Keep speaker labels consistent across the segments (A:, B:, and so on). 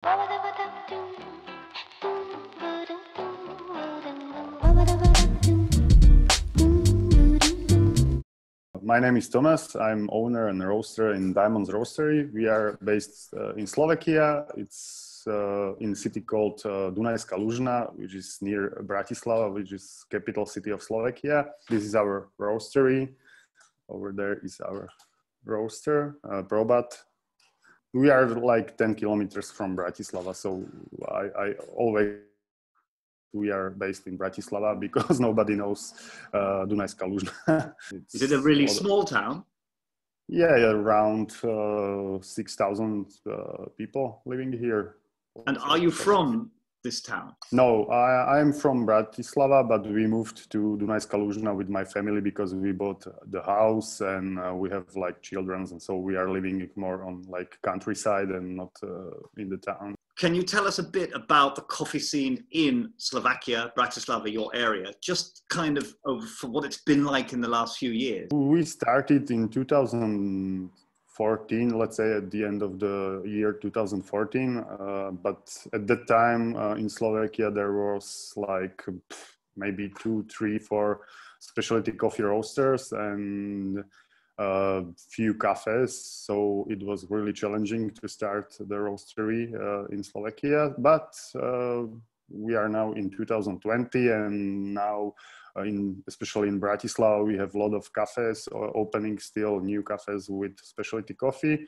A: My name is Tomas. I'm owner and roaster in Diamonds Roastery. We are based in Slovakia. It's in a city called Dunajska, Luzna, which is near Bratislava, which is capital city of Slovakia. This is our roastery. Over there is our roaster, Probat. We are like 10 kilometers from Bratislava, so I always we are based in Bratislava because nobody knows Dunajska Luzna.
B: Is it a really small town?
A: Yeah, around 6,000 people living here.
B: And are you from this town?
A: No, I'm from Bratislava, but we moved to Dunajska Luzna with my family because we bought the house and we have like children, and so we are living more on like countryside and not in the town.
B: Can you tell us a bit about the coffee scene in Slovakia, Bratislava, your area, just kind of for what it's been like in the last few years?
A: We started in 2014, let's say at the end of the year 2014, but at that time in Slovakia there was like maybe 2, 3, 4 specialty coffee roasters and few cafes, so it was really challenging to start the roastery in Slovakia, but we are now in 2020 and now especially in Bratislava we have a lot of cafes opening, still new cafes with specialty coffee.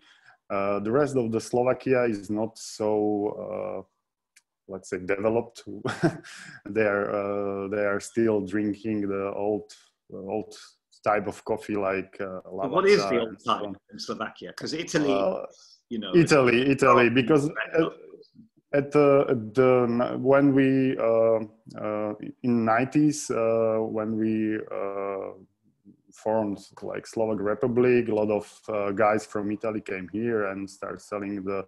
A: The rest of the Slovakia is not so let's say developed. They are still drinking the old type of coffee like
B: what is the old type in Slovakia? Because Italy, you know,
A: Italy, because when we in 90s when we formed like Slovak Republic, a lot of guys from Italy came here and started selling the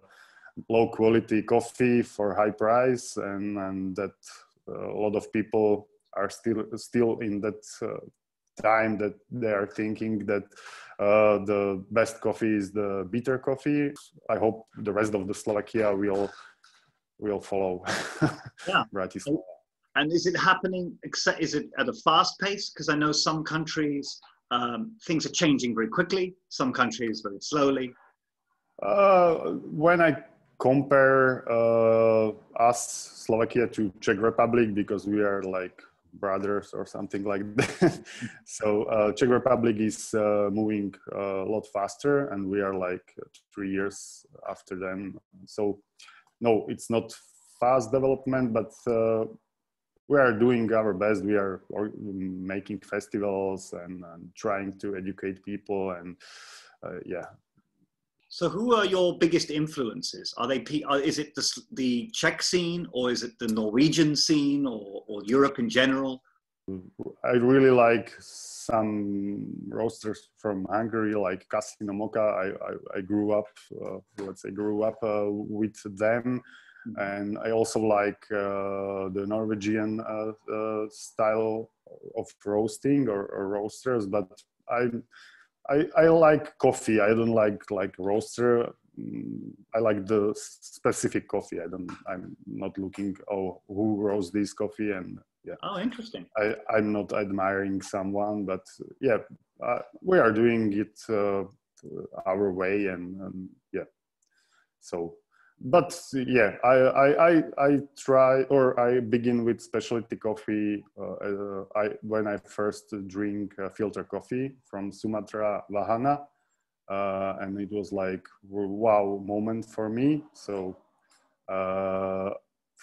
A: low quality coffee for high price, and that a lot of people are still in that time that they are thinking that the best coffee is the bitter coffee. I hope the rest of the Slovakia will follow.
B: Yeah.
A: Bratislava.
B: And is it happening, is it at a fast pace? Because I know some countries, things are changing very quickly, some countries very slowly.
A: When I compare us, Slovakia, to Czech Republic, because we are like brothers or something like that. So Czech Republic is moving a lot faster and we are like 3 years after them. So no, it's not fast development, but we are doing our best. We are making festivals and trying to educate people and yeah.
B: So who are your biggest influences? Are they is it the Czech scene, or is it the Norwegian scene, or Europe in general?
A: I really like some roasters from Hungary, like CASA I grew up, let's say, with them, and I also like the Norwegian style of roasting or roasters. But I like coffee. I don't like roaster. I like the specific coffee. I'm not looking, who roasts this coffee, and yeah.
B: Oh, interesting.
A: I'm not admiring someone, but yeah, we are doing it our way, and yeah. So, but yeah, I try, or I begin with specialty coffee. When I first drink filter coffee from Sumatra, Wahana, and it was like wow moment for me. So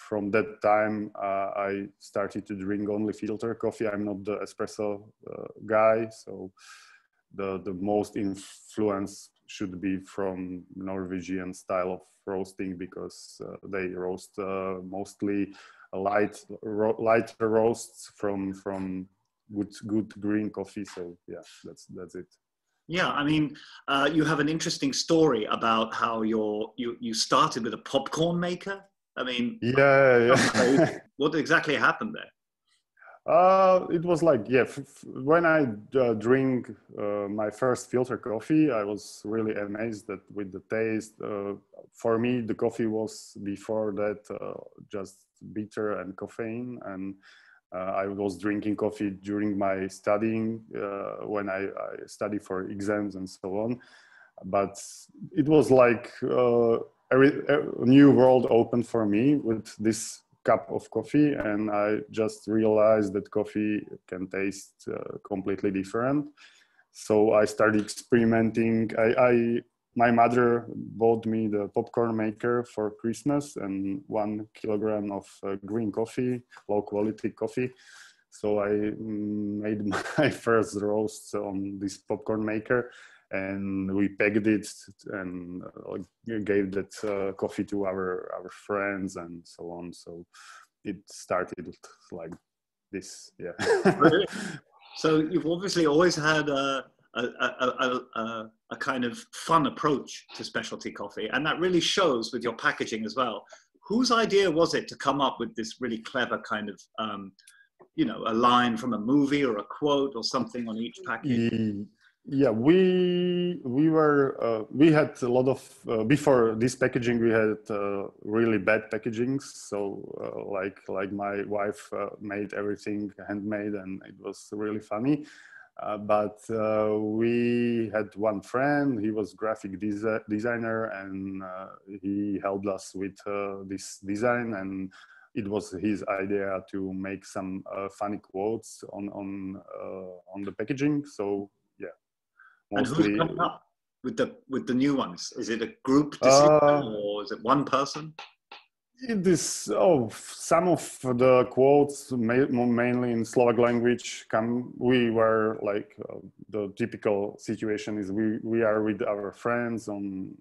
A: from that time, I started to drink only filter coffee. I'm not the espresso guy, so the most influence should be from Norwegian style of roasting, because they roast mostly lighter roasts from good green coffee. So yeah, that's it.
B: Yeah, I mean, you have an interesting story about how you started with a popcorn maker. I mean,
A: yeah.
B: What exactly happened there?
A: It was like, yeah, when I drink my first filter coffee, I was really amazed that with the taste. For me, the coffee was before that just bitter and caffeine. And I was drinking coffee during my studying when I study for exams and so on. But it was like a new world opened for me with this cup of coffee, and I just realized that coffee can taste completely different. So I started experimenting. My mother bought me the popcorn maker for Christmas and 1 kilogram of green coffee, low quality coffee. So I made my first roast on this popcorn maker, and we pegged it and gave that coffee to our friends and so on. So it started like this, yeah.
B: Really? So you've obviously always had a kind of fun approach to specialty coffee, and that really shows with your packaging as well. Whose idea was it to come up with this really clever kind of, you know, a line from a movie or a quote or something on each package?
A: Yeah, we had a lot of before this packaging. We had really bad packagings. So like my wife made everything handmade, and it was really funny. But we had one friend. He was graphic designer, and he helped us with this design. And it was his idea to make some funny quotes on the packaging. So yeah,
B: And who's
A: mostly.
B: coming up with the new ones? Is it a group decision
A: Uh,
B: or is it one person?
A: it is, some of the quotes, mainly in Slovak language, we were like, the typical situation is we are with our friends on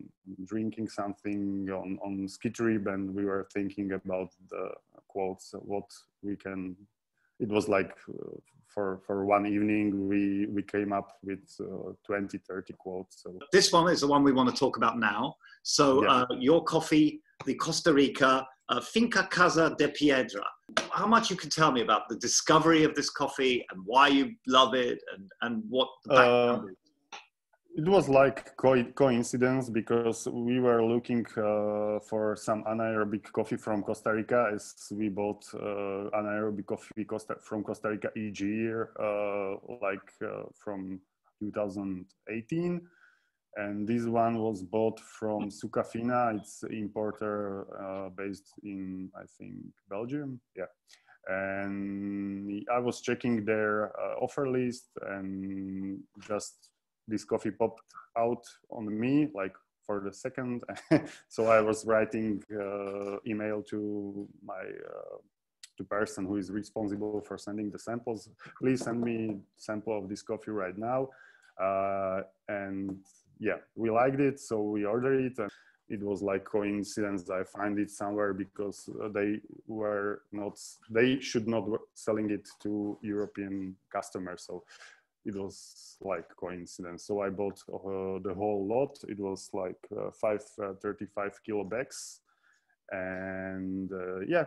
A: drinking something on ski trip, and we were thinking about the quotes, what we can. It was like for one evening, we came up with 20, 30 quotes. So
B: This one is the one we want to talk about now. So
A: yeah.
B: your coffee, the Costa Rica FINCA CASA de PIEDRA. How much you can tell me about the discovery of this coffee and why you love it, and what the background is?
A: It was like coincidence, because we were looking for some anaerobic coffee from Costa Rica, as we bought anaerobic coffee from Costa Rica each year, from 2018. And this one was bought from Sucafina. It's an importer based in, I think, Belgium. Yeah. And I was checking their offer list, and just this coffee popped out on me like for the second. So I was writing email to my to person who is responsible for sending the samples. Please send me sample of this coffee right now. And yeah, we liked it, so we ordered it. And it was like coincidence. I find it somewhere because they should not selling it to European customers. So it was like coincidence. So I bought the whole lot. It was like 35 kilo bags. And yeah,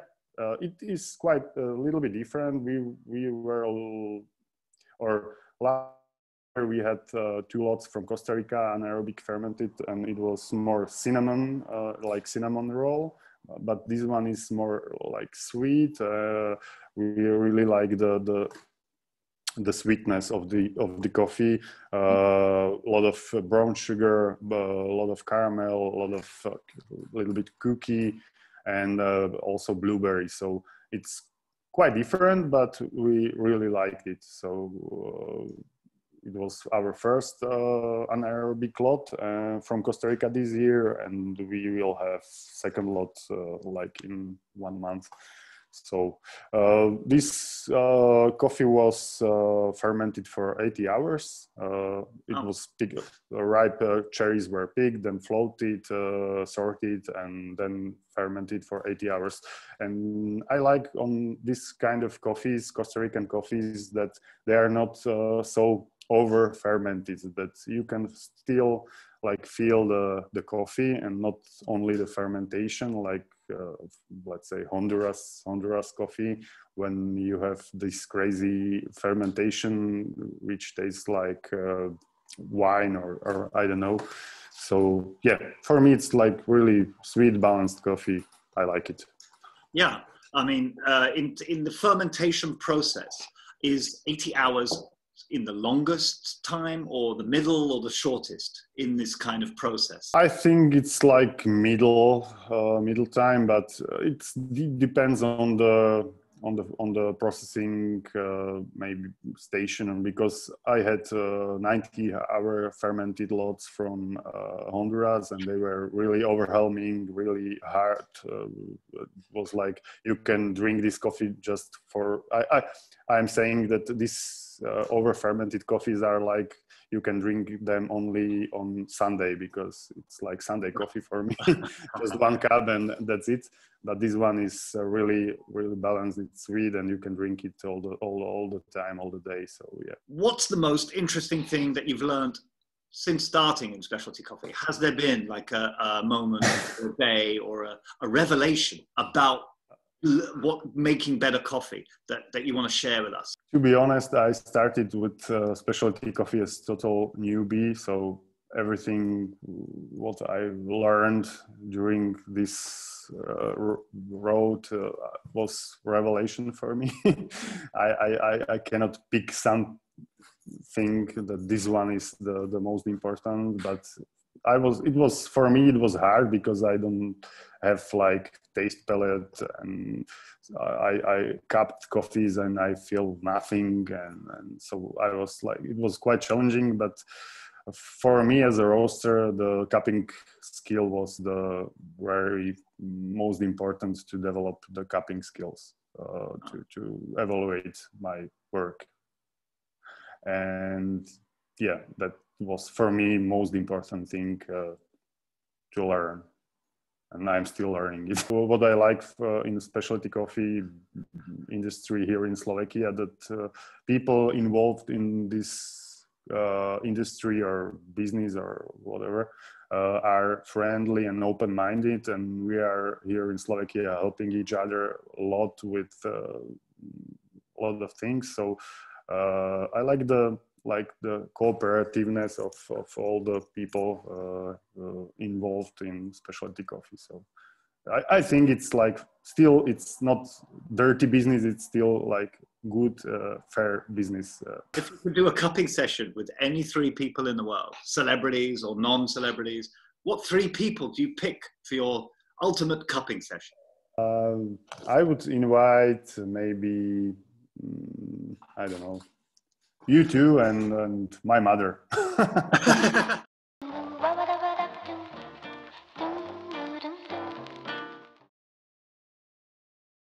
A: it is quite a little bit different. We were all, or last year we had 2 lots from Costa Rica, anaerobic fermented, and it was more cinnamon, like cinnamon roll. But this one is more like sweet. We really like the sweetness of the coffee. A lot of brown sugar, a lot of caramel, a lot of little bit cookie, and also blueberry. So it's quite different, but we really liked it. So it was our first anaerobic lot from Costa Rica this year, and we will have second lot like in 1 month. So this coffee was fermented for 80 hours. It was picked, ripe cherries were picked, then floated, sorted, and then fermented for 80 hours. And I like on this kind of coffees, Costa Rican coffees, that they are not so over fermented, that you can still like feel the coffee and not only the fermentation, like let's say Honduras coffee, when you have this crazy fermentation which tastes like wine or I don't know. So yeah, for me it's like really sweet, balanced coffee. I like it.
B: Yeah, I mean, in the fermentation process, is 80 hours in the longest time or the middle or the shortest in this kind of process?
A: I think it's like middle time, but it depends on the processing maybe station, and because I had 90-hour fermented lots from Honduras, and they were really overwhelming, really hard. It was like you can drink this coffee just for. I'm saying that this over fermented coffees are like you can drink them only on Sunday, because it's like Sunday coffee for me. Just one cup and that's it. But this one is really, really balanced. It's sweet and you can drink it all the time, all the day. So yeah.
B: What's the most interesting thing that you've learned since starting in specialty coffee? Has there been like a moment, or a day, or a revelation about what making better coffee that you want to share with us?
A: To be honest, I started with specialty coffee as total newbie. So everything what I learned during this road was revelation for me. I cannot pick something that this one is the most important, but for me it was hard because I don't have like taste palette, and I cupped coffees and I feel nothing, and so I was like, it was quite challenging. But for me as a roaster, the cupping skill was the very most important to develop the cupping skills to evaluate my work. And yeah, that was for me most important thing to learn, and I'm still learning it. What I like in the specialty coffee industry here in Slovakia, that people involved in this industry or business or whatever are friendly and open-minded, and we are here in Slovakia helping each other a lot with a lot of things. So I like the cooperativeness of all the people involved in specialty coffee. So I think it's like, still it's not dirty business, it's still like good fair business.
B: If you could do a cupping session with any three people in the world, celebrities or non-celebrities, what three people do you pick for your ultimate cupping session?
A: I would invite maybe I don't know, you two and my mother.